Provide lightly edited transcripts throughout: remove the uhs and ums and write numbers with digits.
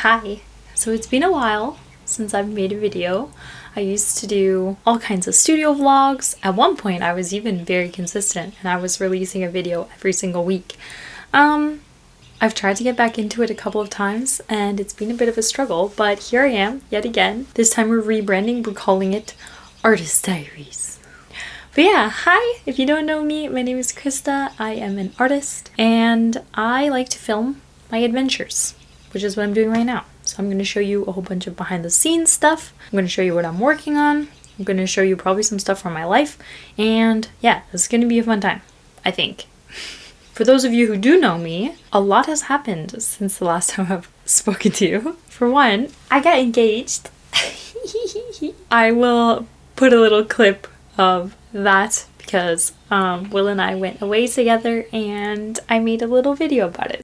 Hi! So it's been a while since I've made a video. I used to do all kinds of studio vlogs. At one point I was even very consistent and I was releasing a video every single week. I've tried to get back into it a couple of times and it's been a bit of a struggle, but here I am yet again. This time we're rebranding, we're calling it Artist Diaries. But yeah, hi! If you don't know me, my name is Krista. I am an artist and I like to film my adventures, which is what I'm doing right now. So I'm going to show you a whole bunch of behind the scenes stuff. I'm going to show you what I'm working on. I'm going to show you probably some stuff from my life. And yeah, it's going to be a fun time, I think. For those of you who do know me, a lot has happened since the last time I've spoken to you. For one, I got engaged. I will put a little clip of that because Will and I went away together and I made a little video about it.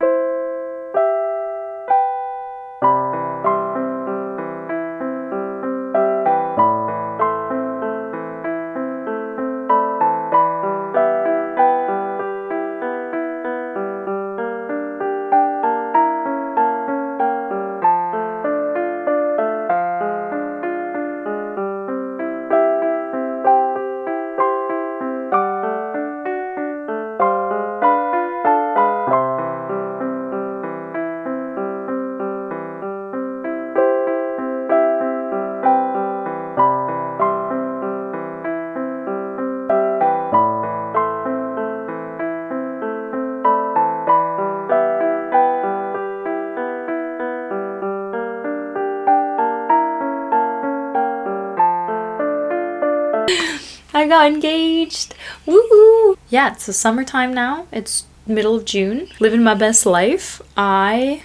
I got engaged! Woohoo! Yeah, it's the summertime now. It's middle of June. Living my best life. I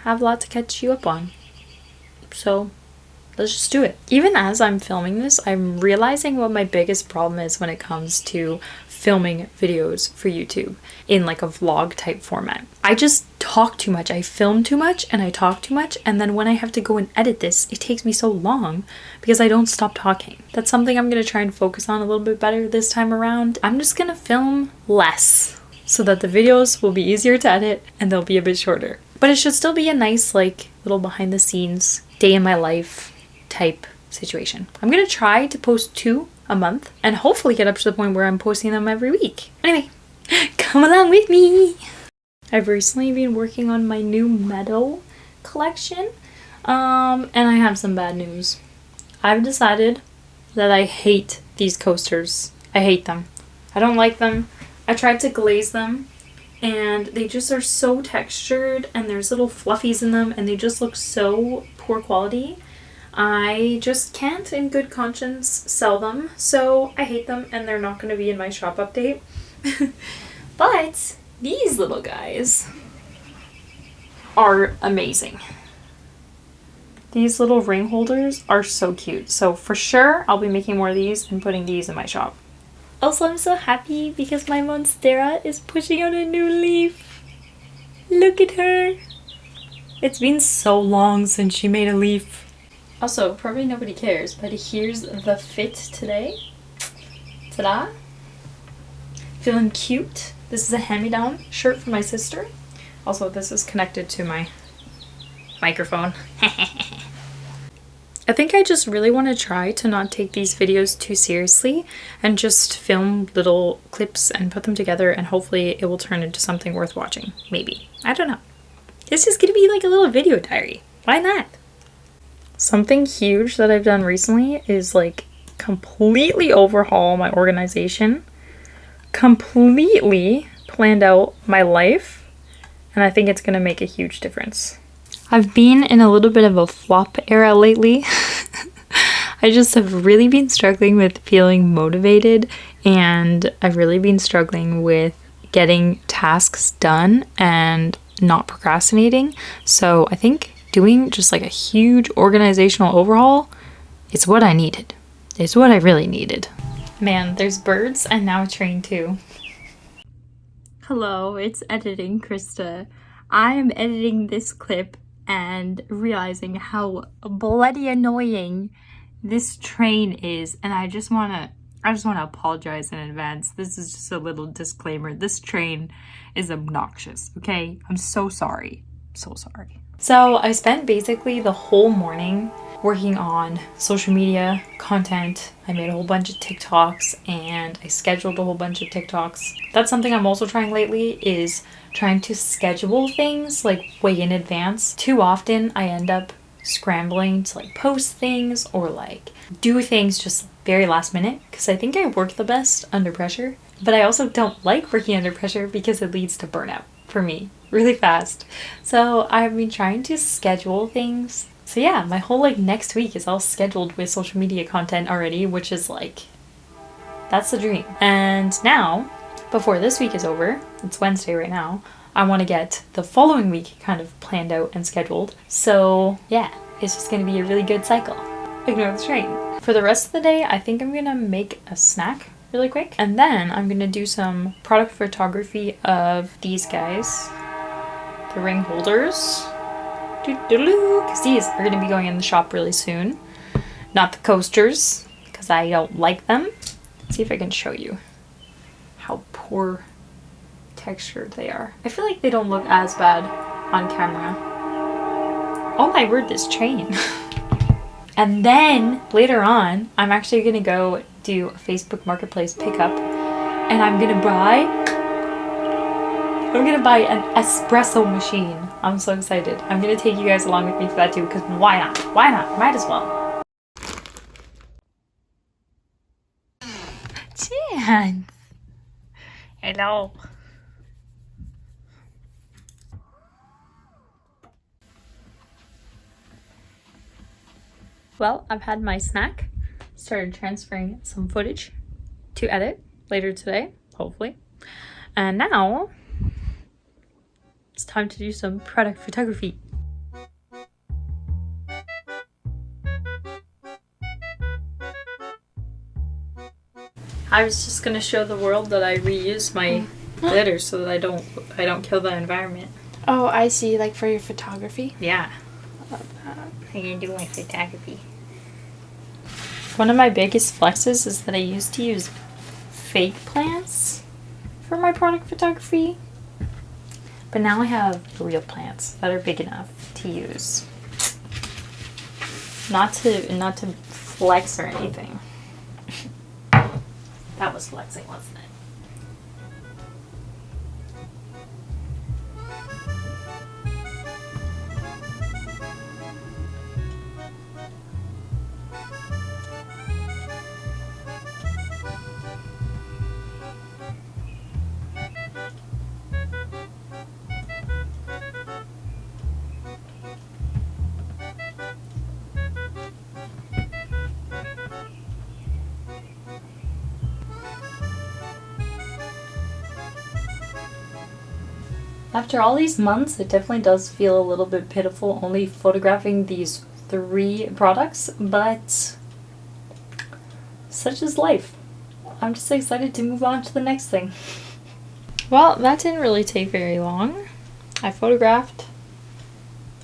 have a lot to catch you up on. So let's just do it. Even as I'm filming this, I'm realizing what my biggest problem is when it comes to filming videos for YouTube in like a vlog type format. I just talk too much. I film too much and I talk too much, and then when I have to go and edit this, it takes me so long because I don't stop talking. That's something I'm gonna try and focus on a little bit better this time around. I'm just gonna film less so that the videos will be easier to edit and they'll be a bit shorter. But it should still be a nice like little behind the scenes day in my life type situation. I'm gonna try to post 2 a month and hopefully get up to the point where I'm posting them every week. Anyway, come along with me. I've recently been working on my new meadow collection, and I have some bad news. I've decided that I hate these coasters. I hate them. I don't like them. I tried to glaze them and they just are so textured and there's little fluffies in them and they just look so poor quality. I just can't in good conscience sell them, so I hate them and they're not going to be in my shop update. But these little guys are amazing. These little ring holders are so cute, so for sure I'll be making more of these and putting these in my shop. Also, I'm so happy because my monstera is pushing out a new leaf. Look at her. It's been so long since she made a leaf. Also, probably nobody cares, but here's the fit today. Ta-da! Feeling cute. This is a hand-me-down shirt from my sister. Also, this is connected to my microphone. I think I just really want to try to not take these videos too seriously and just film little clips and put them together and hopefully it will turn into something worth watching. Maybe. I don't know. It's just gonna be like a little video diary. Why not? Something huge that I've done recently is like completely overhaul my organization, completely planned out my life, and I think it's gonna make a huge difference. I've been in a little bit of a flop era lately. I just have really been struggling with feeling motivated and I've really been struggling with getting tasks done and not procrastinating. So I think doing just like a huge organizational overhaul is what I needed. It's what I really needed. Man, there's birds and now a train too. Hello, it's editing Krista. I am editing this clip and realizing how bloody annoying this train is, and I just want to apologize in advance. This is just a little disclaimer. This train is obnoxious, okay? I'm so sorry. So sorry. So I spent basically the whole morning working on social media content. I made a whole bunch of TikToks and I scheduled a whole bunch of TikToks. That's something I'm also trying lately, is trying to schedule things like way in advance. Too often I end up scrambling to like post things or like do things just very last minute, because I think I work the best under pressure. But I also don't like working under pressure because it leads to burnout for me really fast. So I've been trying to schedule things. So yeah, my whole like next week is all scheduled with social media content already, which is like, that's the dream. And now, before this week is over, it's Wednesday right now, I want to get the following week kind of planned out and scheduled. So yeah, it's just going to be a really good cycle. Ignore the train. For the rest of the day, I think I'm going to make a snack really quick. And then I'm going to do some product photography of these guys. The ring holders. Because these are going to be going in the shop really soon. Not the coasters, because I don't like them. Let's see if I can show you how poor textured they are. I feel like they don't look as bad on camera. Oh my word, this chain. And then later on, I'm actually going to go do a Facebook Marketplace pickup. And I'm going to buy an espresso machine. I'm so excited. I'm going to take you guys along with me for that too, because why not? Why not? Might as well. Chance. Hello. Well, I've had my snack. Started transferring some footage to edit later today, hopefully. And now it's time to do some product photography. I was just gonna show the world that I reuse my glitter so that I don't kill the environment. Oh, I see. Like for your photography? Yeah. I'm gonna do my photography. One of my biggest flexes is that I used to use fake plants for my product photography. But now I have real plants that are big enough to use. Not to flex or anything. That was flexing, wasn't it? After all these months, it definitely does feel a little bit pitiful only photographing these 3 products, but such is life. I'm just excited to move on to the next thing. Well, that didn't really take very long. I photographed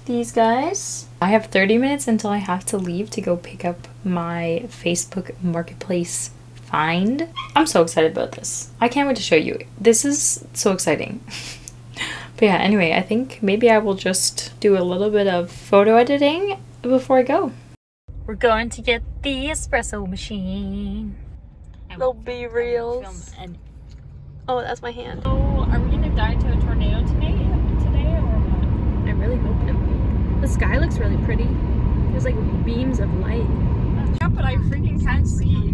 these guys. I have 30 minutes until I have to leave to go pick up my Facebook Marketplace find. I'm so excited about this. I can't wait to show you. This is so exciting. But yeah, anyway, I think maybe I will just do a little bit of photo editing before I go. We're going to get the espresso machine. They'll be reels. Oh, that's my hand. So, are we gonna die to a tornado today or what? I really hope no. The sky looks really pretty. There's like beams of light. Yeah, but I freaking can't see.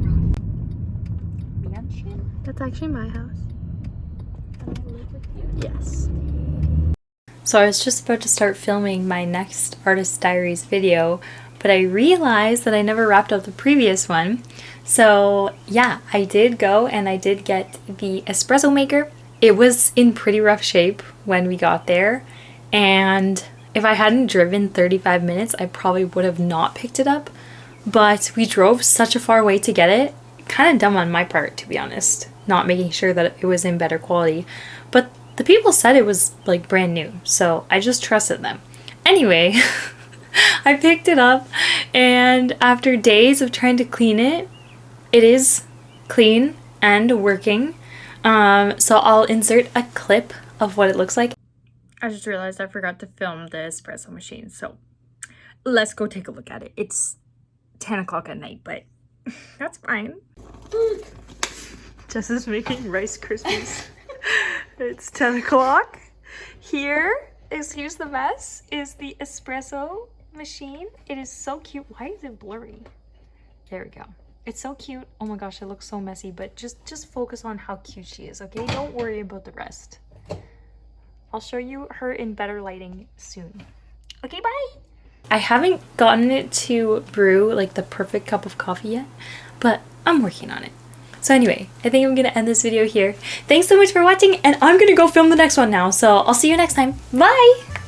That's actually my house. Yes. So I was just about to start filming my next Artist Diaries video, but I realized that I never wrapped up the previous one. So yeah, I did go and I did get the espresso maker. It was in pretty rough shape when we got there, and if I hadn't driven 35 minutes, I probably would have not picked it up. But we drove such a far way to get it. Kind of dumb on my part, to be honest, not making sure that it was in better quality. But the people said it was like brand new, so I just trusted them. Anyway, I picked it up, and after days of trying to clean it, it is clean and working. So I'll insert a clip of what it looks like. I just realized I forgot to film the espresso machine, so let's go take a look at it. It's 10 o'clock at night, but that's fine. Jess is making Rice Krispies. It's 10 o'clock. Here's the mess, is the espresso machine. It is so cute. Why is it blurry? There we go. It's so cute. Oh my gosh, it looks so messy, but just focus on how cute she is, okay? Don't worry about the rest. I'll show you her in better lighting soon. Okay, bye! I haven't gotten it to brew like the perfect cup of coffee yet, but I'm working on it. So anyway, I think I'm gonna end this video here. Thanks so much for watching, and I'm gonna go film the next one now, so I'll see you next time. Bye!